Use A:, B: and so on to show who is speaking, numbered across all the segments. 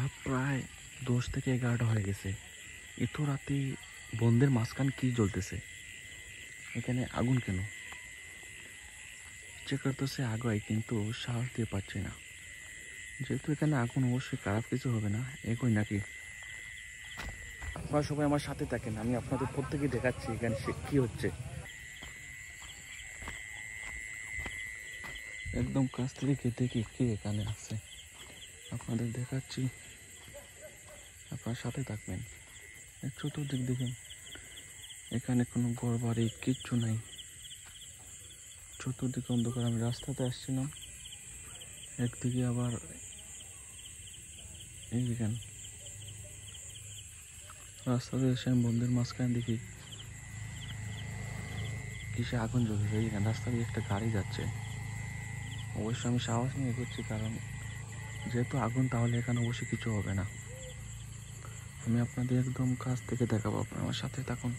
A: রাত প্রায় 10 থেকে 11টা হয়ে গেছে। এত রাতে বন্ধের মাঝখান কি জ্বলতেছে? এখানে আগুন কেন? ইচ্ছে করতেছে আগায়, কিন্তু সাহস দিয়ে পাচ্ছি না। যেহেতু এখানে আগুন, অবশ্যই খারাপ কিছু হবে না, এগোই নাকি? আপনারা সবাই আমার সাথে থাকেন, আমি আপনাদের প্রত্যেকে দেখাচ্ছি এখানে সে কি হচ্ছে। একদম কাছ থেকে দেখি কে এখানে আছে, আপনাদের দেখাচ্ছি। আপনার সাথে থাকবেন। চতুর্দিক দেখুন, এখানে কোনো ঘর বাড়ি কিচ্ছু নাই, চতুর্দিকে অন্ধকার। আমি রাস্তাতে আসছিলাম, একদিকে আবার এই দেখেন, রাস্তাতে এসে আমি বন্ধের মাঝখানে দেখি কিসে আগুন জ্বলছে। এইখানে রাস্তা দিয়ে একটা গাড়ি যাচ্ছে। অবশ্যই আমি সাহস নিয়ে এগোচ্ছি, কারণ যেহেতু আগুন, তাহলে এখানে অবশ্যই কিছু হবে না। আমি আপনাদের একদম কাছ থেকে দেখাবো, আপনারা আমার সাথে থাকুন।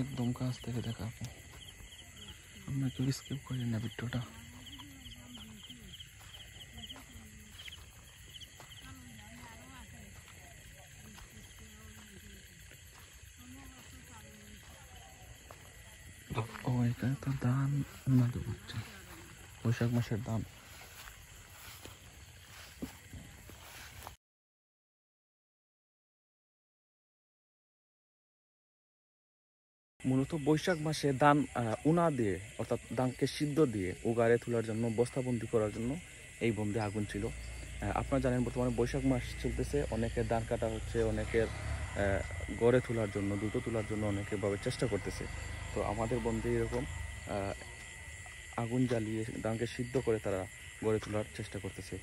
A: একদম কাছ থেকে দেখাবো, আমরা কেউ স্কিপ করি না ভিডিওটা। ও, এখানে তো ধান উন্নতি করছে, বৈশাখ মাসের ধান। মূলত বৈশাখ মাসে ধান উনা দিয়ে, অর্থাৎ ধানকে সিদ্ধ দিয়ে উগারে তোলার জন্য, বস্তাবন্দি করার জন্য এই বন্দে আগুন ছিল। আপনারা জানেন বর্তমানে বৈশাখ মাস চলতেছে, অনেকের ধান কাটা হচ্ছে, অনেকের গড়ে তোলার জন্য, দ্রুত তোলার জন্য অনেকে ভাবে চেষ্টা করতেছে। তো আমাদের বন্দে এরকম আগুন জ্বালিয়ে ধানকে সিদ্ধ করে তারা গড়ে তোলার চেষ্টা করতেছে।